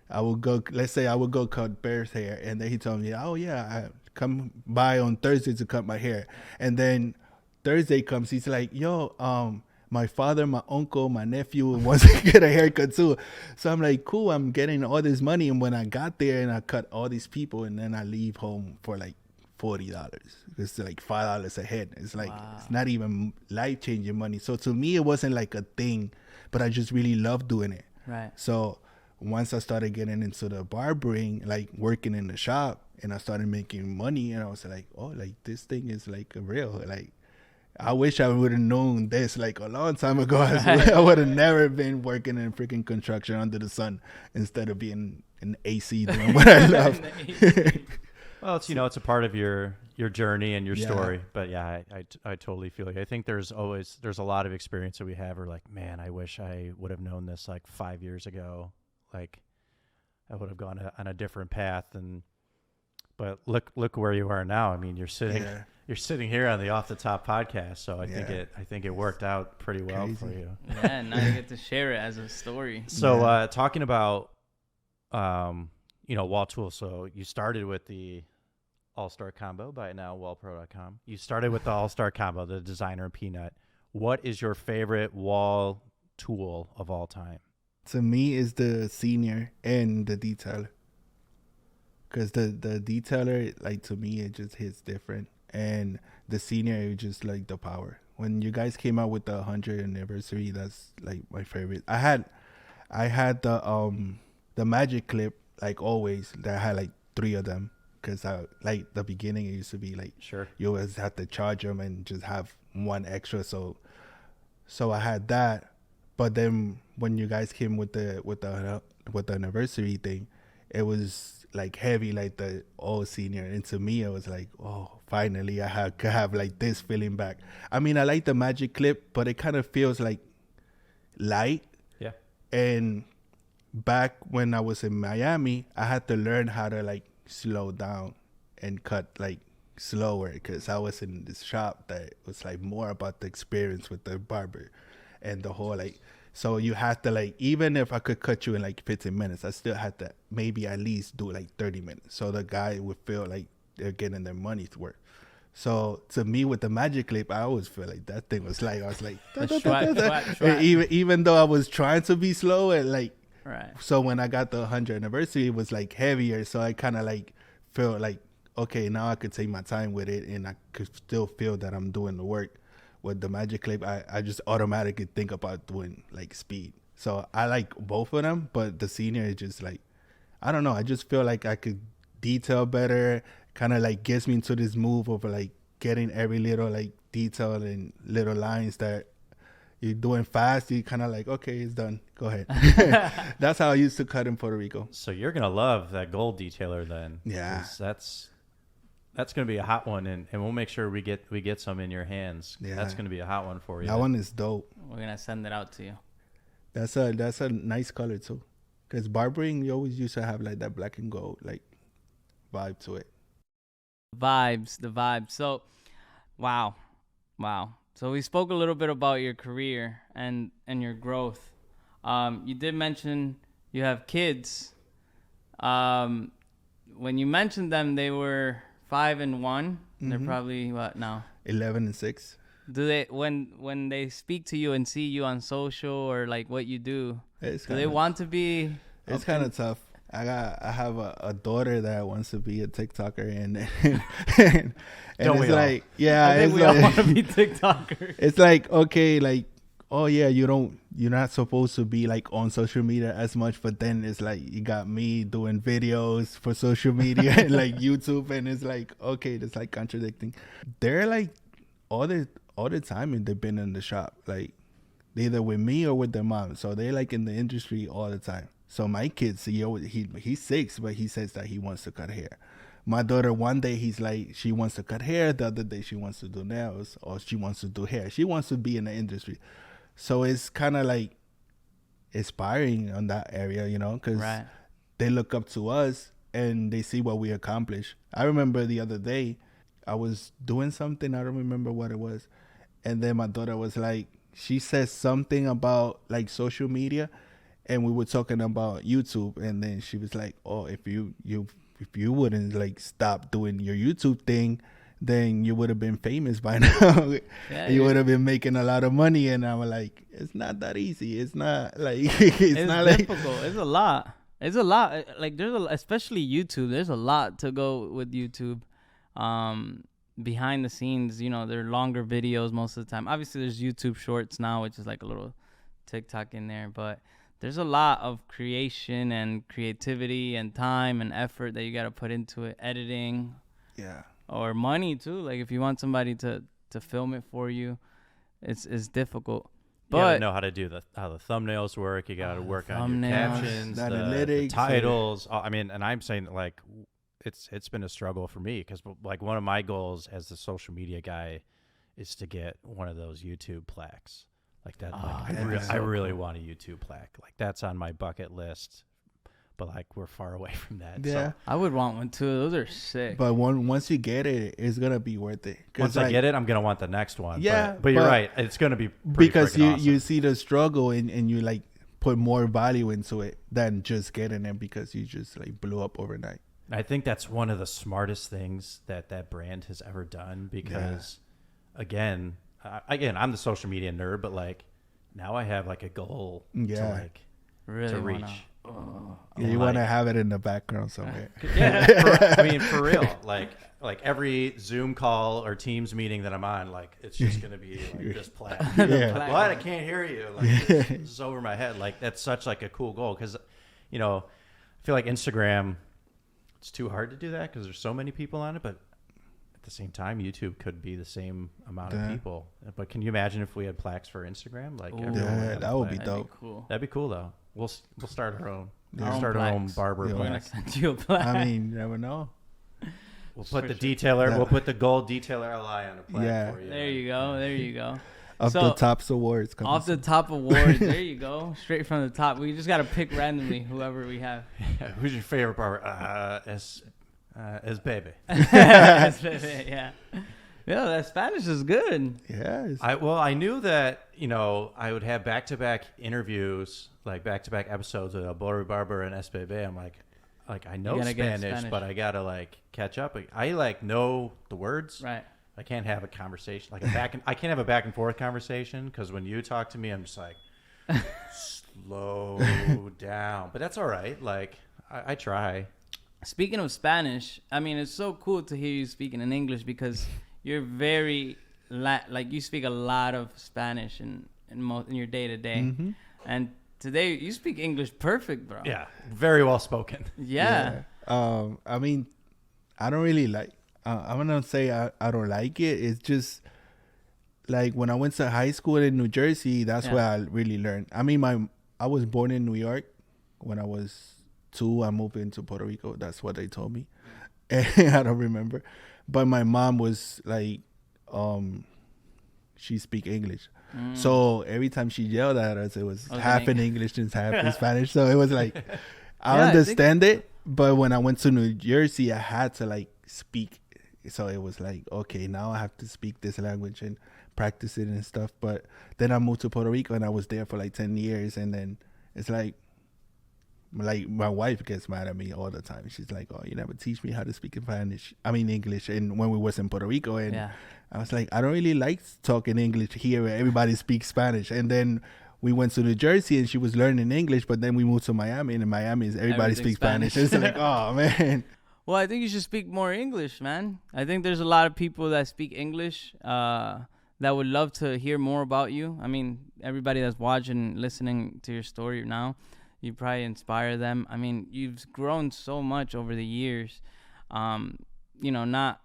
I would go, let's say I would go cut Byrd's hair, and then he told me, oh yeah, I come by on Thursday to cut my hair. And then Thursday comes, he's like, yo, my father, my uncle, my nephew wants to get a haircut too. So I'm like, cool, I'm getting all this money. And when I got there and I cut all these people, and then I leave home for like $40. It's like $5 a head. It's like, Wow. It's not even life-changing money. So to me, it wasn't like a thing, but I just really loved doing it. Right. So once I started getting into the barbering, like working in the shop, and I started making money, and I was like, oh, like this thing is like a real, like, I wish I would have known this like a long time ago. I would have never been working in freaking construction under the sun instead of being in AC doing what I love. Well, it's, you know, it's a part of your journey and your Yeah. story. But yeah, I totally feel you. I think there's a lot of experience that we have. Or like, man, I wish I would have known this like 5 years ago. Like, I would have gone on a different path. But look where you are now. I mean, you're sitting here on the Off the Top podcast. So I think it worked out pretty well Crazy. for you. Yeah, now you get to share it as a story. So talking about Wahl tools. So you started with the All-Star Combo by now Wahlpro.com. You started with the All-Star Combo, the designer and peanut. What is your favorite Wahl tool of all time? To me, is the senior and the detailer. Because the detailer, like, to me, it just hits different. And the senior is just like the power. When you guys came out with the 100th anniversary, that's like my favorite. I had the magic clip, like always, that I had like 3 of them. Because like the beginning, it used to be like, Sure, you always have to charge them and just have one extra. So I had that. But then when you guys came with the anniversary thing, it was like heavy, like the old senior. And to me, it was like, oh, finally I could have like this feeling back. I mean, I like the magic clip, but it kind of feels like light. yeah. And back when I was in Miami, I had to learn how to like slow down and cut like slower, because I was in this shop that was like more about the experience with the barber and the whole like. So you had to like, even if I could cut you in like 15 minutes, I still had to maybe at least do like 30 minutes. So the guy would feel like they're getting their money's worth. So to me, with the magic clip, I always feel like that thing was like, I was like, even though I was trying to be slow and like, Right. so when I got the 100th anniversary, it was like heavier. So I kind of like felt like, okay, now I could take my time with it and I could still feel that I'm doing the work. With the magic clip, I just automatically think about doing like speed. So I like both of them, but the senior is just like, I don't know. I just feel like I could detail better. Kind of like gets me into this move of like getting every little like detail and little lines that you're doing fast. You kind of like, okay, it's done. Go ahead. That's how I used to cut in Puerto Rico. So you're gonna love that gold detailer then. Yeah. 'Cause that's going to be a hot one, and we'll make sure we get some in your hands. Yeah. That's going to be a hot one for you. That one is dope. We're gonna send it out to you. That's a nice color too, because barbering, you always used to have like that black and gold like vibe to it. The vibes. So, wow. So we spoke a little bit about your career and your growth. You did mention you have kids. When you mentioned them, they were 5 and 1. They're probably what now? 11 and 6. Do they when they speak to you and see you on social or like what you do they want to be? It's kind of tough. I have a daughter that wants to be a TikToker and Don't it's we like all? yeah, I think it's we all like, want to be TikTokers. it's like okay, like oh yeah, you're not supposed to be like on social media as much, but then it's like you got me doing videos for social media and like YouTube, and it's like okay, that's like contradicting. They're like all the time, and they've been in the shop like either with me or with their mom, so they're like in the industry all the time. So my kids, he's 6, but he says that he wants to cut hair. My daughter, one day he's like, she wants to cut hair. The other day she wants to do nails or she wants to do hair. She wants to be in the industry. So it's kind of like inspiring on that area, because they look up to us and they see what we accomplish. I remember the other day I was doing something. I don't remember what it was. And then my daughter was like, she said something about like social media. And we were talking about YouTube, and then she was like, "Oh, if you wouldn't like stop doing your YouTube thing, then you would have been famous by now. You would have been making a lot of money." And I'm like, "It's not that easy. It's not like it's not difficult. Like it's a lot. It's a lot. Like especially YouTube. There's a lot to go with YouTube. Behind the scenes, they're longer videos most of the time. Obviously, there's YouTube Shorts now, which is like a little TikTok in there, but there's a lot of creation and creativity and time and effort that you got to put into it. Editing, or money too. Like if you want somebody to film it for you, it's difficult. But you gotta know how to do how the thumbnails work. You gotta work on your captions, the analytics, the titles. I mean, and I'm saying that, like, it's been a struggle for me because like one of my goals as the social media guy is to get one of those YouTube plaques. Like that, I really want a YouTube plaque. Like that's on my bucket list, but like we're far away from that. Yeah, so. I would want one too. Those are sick. But once you get it, it's gonna be worth it. Once I get it, I'm gonna want the next one. Yeah, but you're right. It's gonna be because you awesome. You see the struggle and you like put more value into it than just getting it because you just like blew up overnight. I think that's one of the smartest things that brand has ever done because, again, I'm the social media nerd, but like now I have like a goal to like really to reach. You want to have it in the background somewhere. For real. Like every Zoom call or Teams meeting that I'm on, like it's just gonna be like this plaque. What? I can't hear you. Like this is over my head. Like that's such like a cool goal because, I feel like Instagram. It's too hard to do that because there's so many people on it, but at the same time, YouTube could be the same amount of people. But can you imagine if we had plaques for Instagram? Like, that would be dope. That'd be cool. That'd be cool, though. We'll start our own. Our own barber plaque. Send you a plaque. I mean, you never know. We'll put the detailer. Yeah. We'll put the gold detailer LI on a plaque for you. There you go. There you go. Off the Tops Awards. Off the top awards. There you go. Straight from the top. We just got to pick randomly whoever we have. Who's your favorite barber? Es Baby. Yeah. Yeah, that Spanish is good. Yeah. I knew that, I would have back-to-back interviews, like back-to-back episodes with Albori Barber and SBB. I'm like I know Spanish, but I got to like catch up. I like know the words. Right. I can't have a conversation I can't have a back and forth conversation because when you talk to me, I'm just like slow down. But that's all right. Like I try. Speaking of Spanish, I mean, it's so cool to hear you speaking in English because you're very like you speak a lot of Spanish in your day to day, and today you speak English perfect, bro. Yeah, very well spoken. Yeah. I mean, I don't really like. I'm gonna say I don't like it. It's just like when I went to high school in New Jersey, that's where I really learned. I mean, I was born in New York. When I was 2, I moved into Puerto Rico. That's what they told me. And I don't remember. But my mom was like, she speak English. So every time she yelled at us, it was half in English and half in Spanish. So it was like, I understand it. But when I went to New Jersey, I had to like speak. So it was like, okay, now I have to speak this language. And practice it and stuff. But then I moved to Puerto Rico and I was there for like 10 years. And then it's like my wife gets mad at me all the time. She's like, oh, you never teach me how to speak English. And when we was in Puerto Rico, and I was like, I don't really like talking English here where everybody speaks Spanish. And then we went to New Jersey and she was learning English, but then we moved to Miami, and in Miami everybody speaks Spanish. It's like, oh man. Well, I think you should speak more English, man. I think there's a lot of people that speak English that would love to hear more about you. I mean, everybody that's watching, listening to your story now, you probably inspire them. I mean, you've grown so much over the years. You know, not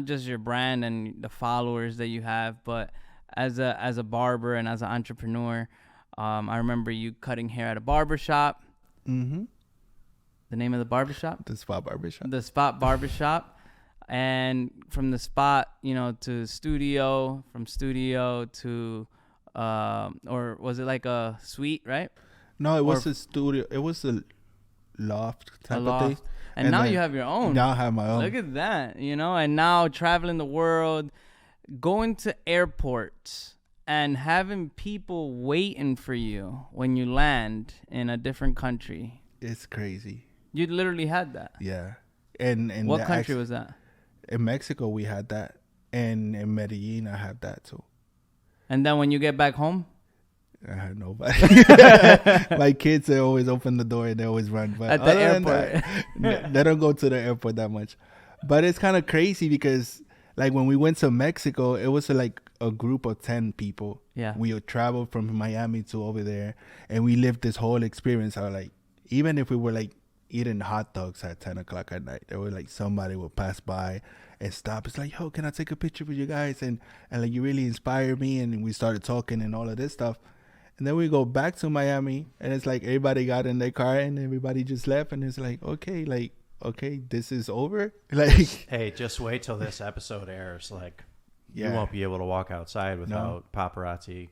just your brand and the followers that you have, but as a barber and as an entrepreneur. I remember you cutting hair at a barbershop. Mm-hmm. The name of the barbershop? The Spot Barbershop. The Spot Barbershop. And from the spot, you know, to studio, from studio to, or was it like a suite, right? No, it was a studio. It was a loft type of thing. And now you have your own. Now I have my own. Look at that, you know, and now traveling the world, going to airports and having people waiting for you when you land in a different country. It's crazy. You literally had that. Yeah. And what country was that? In Mexico, we had that. And in Medellin, I had that too. And then when you get back home? I had nobody. My kids, they always open the door and they always run. But at the airport. They don't go to the airport that much. But it's kind of crazy because, like, when we went to Mexico, it was like a group of 10 people. Yeah. We would travel from Miami to over there. And we lived this whole experience. I was like, even if we were like eating hot dogs at 10 o'clock at night, there was like somebody would pass by and stop. It's like, yo, can I take a picture with you guys? And like, you really inspired me. And we started talking and all of this stuff. And then we go back to Miami, and it's like everybody got in their car and everybody just left. And it's like, okay, this is over. Like, hey, just wait till this episode airs. Like, you won't be able to walk outside without paparazzi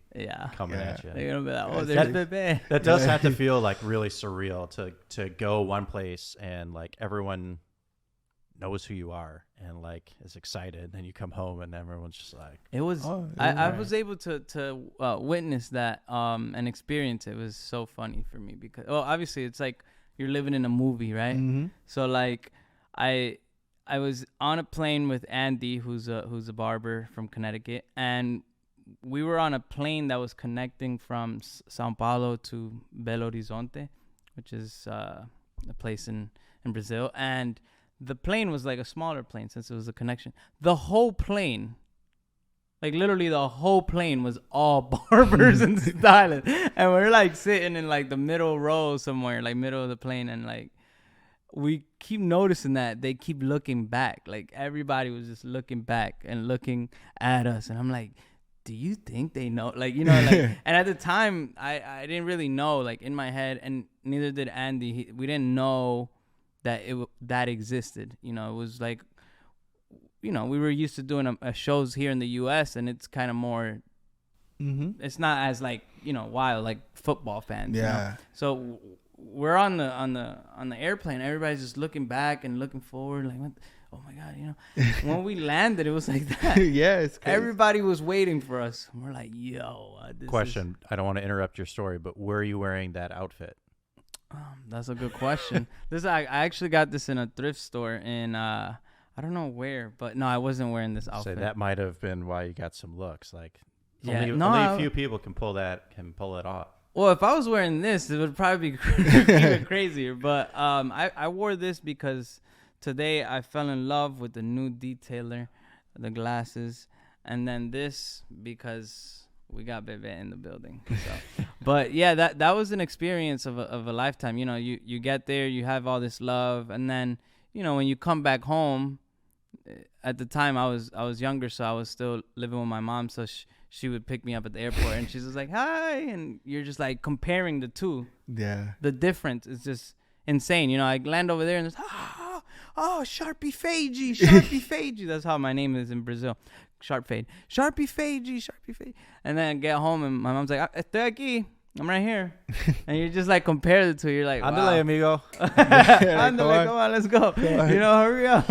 coming at you. They're gonna be like, oh, there's Bebe. That does have to feel like really surreal to go one place and like everyone knows who you are and like is excited, and you come home and everyone's just like, it was I was able to witness that and experience it. It was so funny for me because obviously it's like you're living in a movie, right? Mm-hmm. So like I was on a plane with Andy, who's a barber from Connecticut, and we were on a plane that was connecting from Sao Paulo to Belo Horizonte, which is a place in Brazil. And the plane was like a smaller plane since it was a connection. The whole plane, like literally the whole plane was all barbers and stylists. And we're like sitting in like the middle row somewhere, like middle of the plane. And like, we keep noticing that they keep looking back. Like everybody was just looking back and looking at us. And I'm like, do you think they know? Like, you know, like, and at the time I didn't really know, like in my head, and neither did Andy. We didn't know that that existed. You know, it was like, you know, we were used to doing shows here in the U.S. and it's kind of more, it's not as like, you know, wild like football fans. Yeah. You know? So we're on the airplane. Everybody's just looking back and looking forward. Like, oh my God, you know. When we landed, it was like that. Yeah, it's crazy. Everybody was waiting for us. And we're like, yo. Question. I don't want to interrupt your story, but were you wearing that outfit? That's a good question. I actually got this in a thrift store in I don't know where, but no, I wasn't wearing this outfit. So that might have been why you got some looks. Like, yeah, only a few people can pull it off. Well, if I was wearing this, it would probably be even crazier. But I wore this because today I fell in love with the new detailer, the glasses, and then this because we got Bebe in the building. So. But yeah, that was an experience of a lifetime. You know, you get there, you have all this love, and then, you know, when you come back home, at the time I was younger, so I was still living with my mom, so she would pick me up at the airport, and she's just like, hi, and you're just like comparing the two. Yeah. The difference is just insane. You know, I land over there and it's, Sharpie Fagey. That's how my name is in Brazil. Sharp Fade. Sharpie Fagey. And then I get home and my mom's like, estoy aquí. I'm right here. And you just like compare the two. You're like, wow. Andale, amigo. Andale, come on, let's go. You know, hurry up.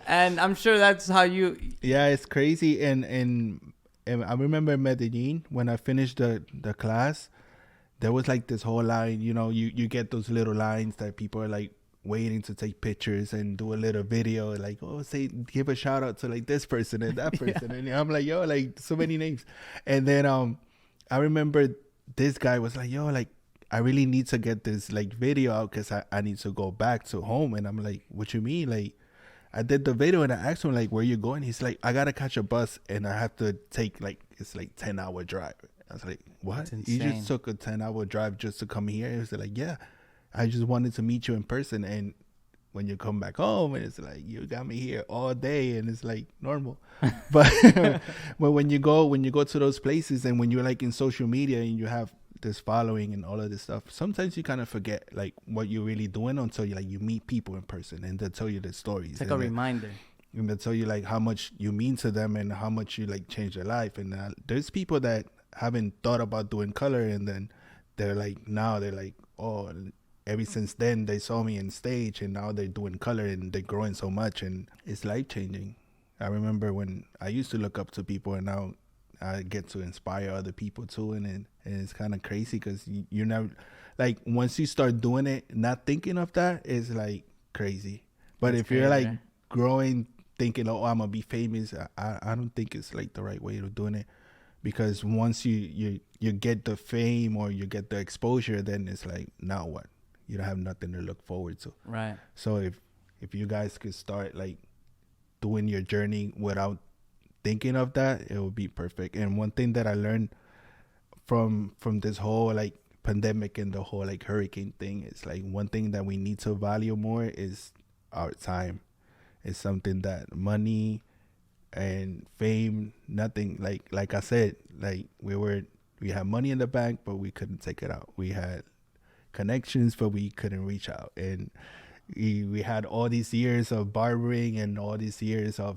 And I'm sure that's how you. Yeah, it's crazy. And And I remember in Medellin, when I finished the class, there was like this whole line, you know, you get those little lines that people are like waiting to take pictures and do a little video, like, oh, say, give a shout out to like this person and that person. And I'm like, yo, like so many names. And then I remember this guy was like, yo, like, I really need to get this like video out because I need to go back to home. And I'm like, what you mean? Like, I did the video and I asked him like, where you going? He's like, I gotta catch a bus and I have to take like, it's like 10-hour drive. I was like, what? You just took a 10-hour drive just to come here? He was like, yeah, I just wanted to meet you in person. And when you come back home, and it's like, you got me here all day, and it's like normal. But but when you go to those places, and when you're like in social media and you have this following and all of this stuff, sometimes you kind of forget like what you're really doing until you meet people in person and they tell you the stories. It's like a reminder. And they tell you like how much you mean to them and how much you like change their life. And there's people that haven't thought about doing color, and then they're like, oh, ever since then they saw me on stage, and now they're doing color and they're growing so much, and it's life changing. I remember when I used to look up to people, and now I get to inspire other people too, and it's kind of crazy because you're never like, once you start doing it, not thinking of that is like crazy. But if you're like growing, thinking, oh, I'm gonna be famous, I don't think it's like the right way of doing it. Because once you get the fame or you get the exposure, then it's like, now what? You don't have nothing to look forward to. Right. So if you guys could start like doing your journey without thinking of that, it would be perfect. And one thing that I learned from this whole like pandemic and the whole like hurricane thing is like, one thing that we need to value more is our time. It's something that money and fame, nothing, like I said, like we had money in the bank, but we couldn't take it out. We had connections, but we couldn't reach out. And we had all these years of barbering and all these years of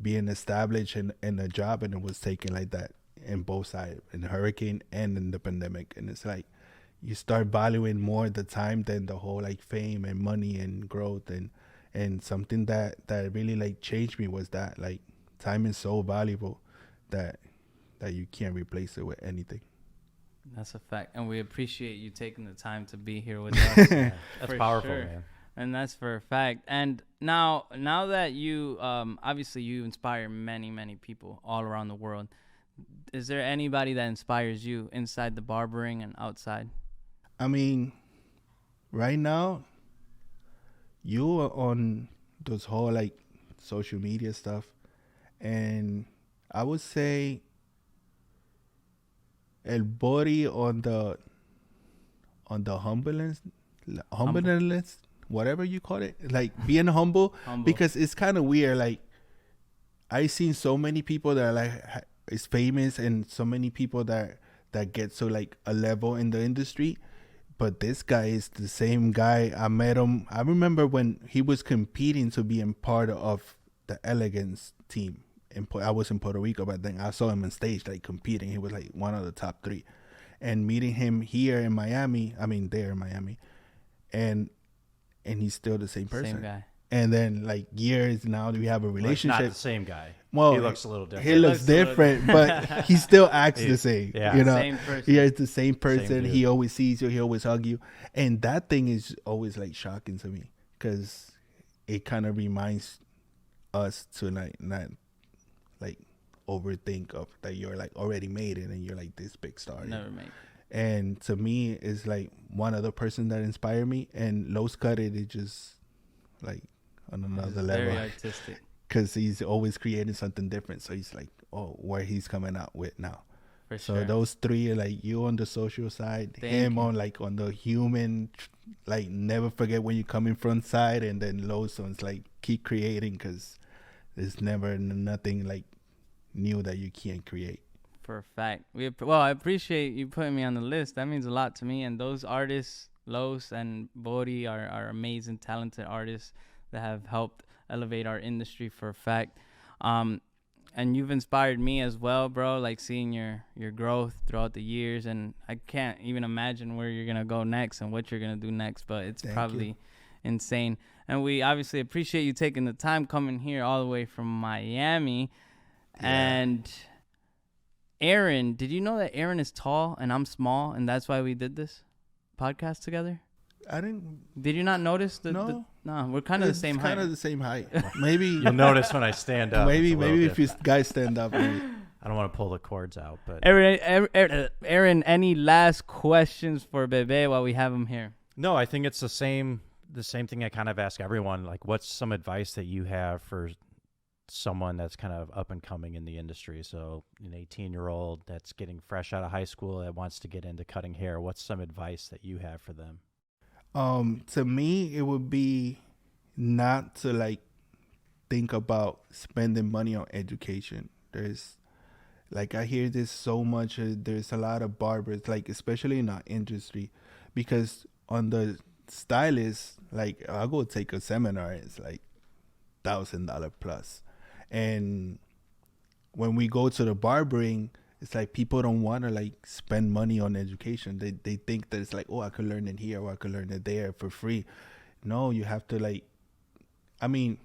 being established in a job, and it was taken like that in both sides, in the hurricane and in the pandemic. And it's like, you start valuing more the time than the whole like fame and money and growth. And something that really like changed me was that like, time is so valuable that you can't replace it with anything. That's a fact. And we appreciate you taking the time to be here with us. That's powerful, man. And that's for a fact. And now that you, obviously you inspire many, many people all around the world. Is there anybody that inspires you inside the barbering and outside? I mean, right now, you are on those whole like social media stuff. And I would say el body on the humbleness, whatever you call it, like being humble. Because it's kind of weird. Like, I seen so many people that are like is famous, and so many people that get to like a level in the industry. But this guy is the same guy. I met him. I remember when he was competing to be in part of the Elegance team. I was in Puerto Rico, but then I saw him on stage like competing. He was like one of the top 3. And meeting him here in Miami, there in Miami, and he's still the same person. Same guy. And then like years now, we have a relationship. Well, not the same guy. Well, he looks a little different. He looks different, but he still acts the same. Yeah. You know, same person. He is the same person. Same He always sees you. He always hug you. And that thing is always like shocking to me, because it kind of reminds us to like not like overthink of that you're like already made it and you're like this big star. Never made it. And to me, it's like one other person that inspired me. And Los Cut It is just like on another level. Very artistic. Because he's always creating something different. So he's like, oh, where he's coming out with now. For So sure. those 3 are like, you on the social side, him on like on the human, like never forget when you come in front side, and then Los one's like keep creating, because there's never nothing like new that you can't create. For a fact. I appreciate you putting me on the list. That means a lot to me. And those artists, Los and Bori, are amazing, talented artists that have helped elevate our industry for a fact. And you've inspired me as well, bro, like seeing your growth throughout the years. And I can't even imagine where you're going to go next and what you're going to do next, but it's probably insane. And we obviously appreciate you taking the time coming here all the way from Miami. Yeah. And Aaron, did you know that Aaron is tall and I'm small, and that's why we did this podcast together? I didn't. Did you not notice? No. No, we're kind of the same height. Kind of the same height. Maybe You'll notice when I stand up. maybe if you guys stand up. Maybe. I don't want to pull the cords out, but Aaron, any last questions for Bebe while we have him here? no, I think it's the same thing I kind of ask everyone. Like, what's some advice that you have for someone that's kind of up and coming in the industry? So an 18-year-old that's getting fresh out of high school that wants to get into cutting hair. What's some advice that you have for them? To me, it would be not to like think about spending money on education. There's like, I hear this so much. There's a lot of barbers, like especially in our industry, because on the stylist, like I'll go take a seminar, it's like $1,000 plus. And when we go to the barbering, it's like people don't want to like spend money on education. They think that it's like, oh, I could learn it here or I could learn it there for free. No, you have to like, I mean,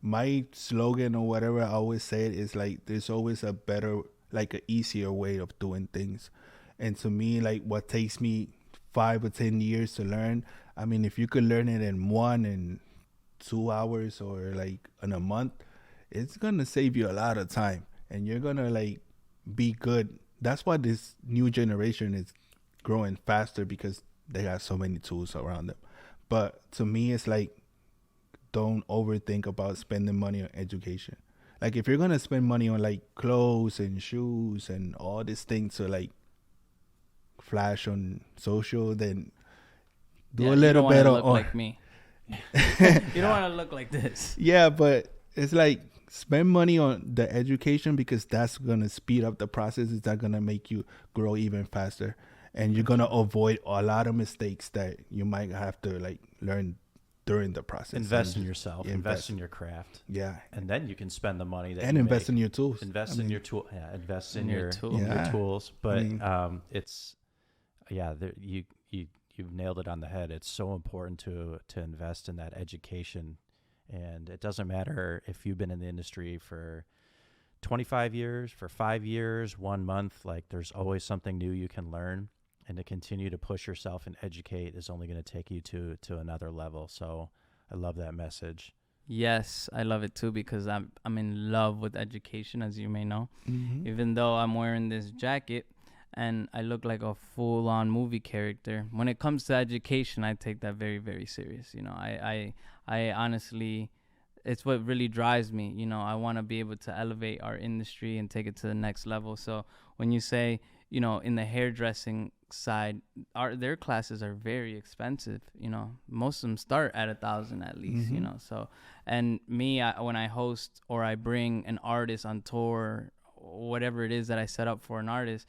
my slogan or whatever I always say it is like, there's always a better, like an easier way of doing things. And to me, like what takes me 5 or 10 years to learn, I mean, if you could learn it in 1 and 2 hours or like in a month, it's going to save you a lot of time and you're going to like be good. That's why this new generation is growing faster, because they got so many tools around them. But to me, it's like, don't overthink about spending money on education. Like if you're going to spend money on like clothes and shoes and all these things to like flash on social, then do a little bit on like me. You don't want to look like this. Yeah, but it's like, spend money on the education, because that's going to speed up the process. It's not going to make you grow even faster. And you're going to avoid a lot of mistakes that you might have to like learn during the process. Invest in yourself, invest in your craft. Yeah. And then you can spend the money that and you invest make. in your tools. Invest in your tool. Yeah, invest in your tool. tools. But it's, yeah, you've nailed it on the head. It's so important to invest in that education. And it doesn't matter if you've been in the industry for 25 years, for 5 years, 1 month, like there's always something new you can learn, and to continue to push yourself and educate is only going to take you to another level. So I love that message. Yes, I love it too, because I'm in love with education, as you may know. Mm-hmm. Even though I'm wearing this jacket and I look like a full-on movie character, when it comes to education, I take that very, very serious. You know, I honestly, it's what really drives me. You know, I want to be able to elevate our industry and take it to the next level. So when you say, you know, in the hairdressing side, their classes are very expensive. You know, most of them start at $1,000 at least. Mm-hmm. You know, so, and me, when I host or I bring an artist on tour, whatever it is that I set up for an artist,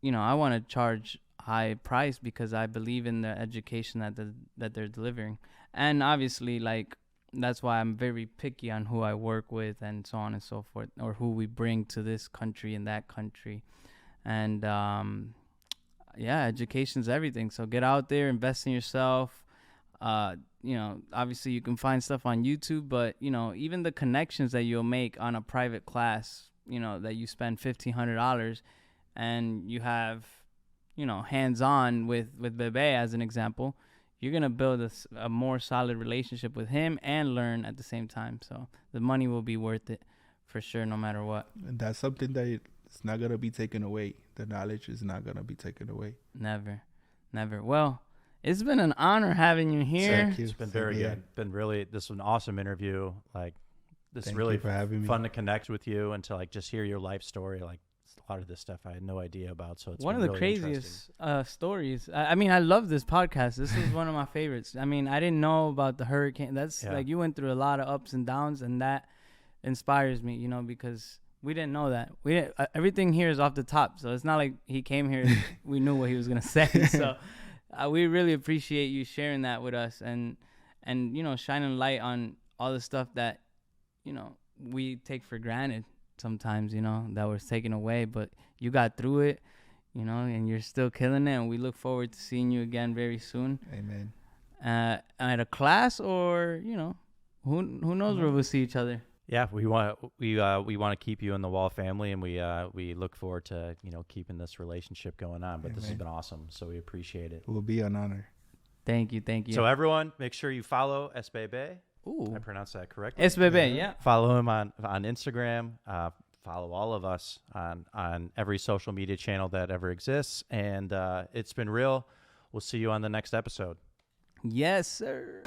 you know, I want to charge high price because I believe in the education that they're delivering. And obviously, like, that's why I'm very picky on who I work with and so on and so forth, or who we bring to this country and that country. And yeah, education's everything. So get out there, invest in yourself. You know, obviously you can find stuff on YouTube, but you know, even the connections that you'll make on a private class, you know, that you spend $1,500 and you have, you know, hands-on with Bebe as an example, you're going to build a more solid relationship with him and learn at the same time. So the money will be worth it for sure, no matter what. And that's something that it's not going to be taken away. The knowledge is not going to be taken away. Never. Well, it's been an honor having you here. Thank you. It's been very good. This was an awesome interview. Like, this is Thank really you for having me. fun to connect with you and to like just hear your life story. Like, a lot of this stuff I had no idea about. So it's one of been the really craziest stories. I mean, I love this podcast. This is one of my favorites. I mean, I didn't know about the hurricane. That's like, you went through a lot of ups and downs, and that inspires me, you know, because we didn't know that. Everything here is off the top. So it's not like he came here, we knew what he was going to say. So we really appreciate you sharing that with us and, you know, shining light on all the stuff that, you know, we take for granted sometimes, you know, that was taken away, but you got through it, you know, and you're still killing it, and we look forward to seeing you again very soon. Amen. At a class, or, you know, who knows where we'll see each other. Yeah, we want to keep you in the Wahl family, and we look forward to keeping this relationship going on. But this has been awesome, so we appreciate it. It will be an honor. Thank you. So everyone, make sure you follow SBB. Ooh, I pronounced that correctly. SBB, yeah. Follow him on Instagram. Follow all of us on every social media channel that ever exists. And it's been real. We'll see you on the next episode. Yes, sir.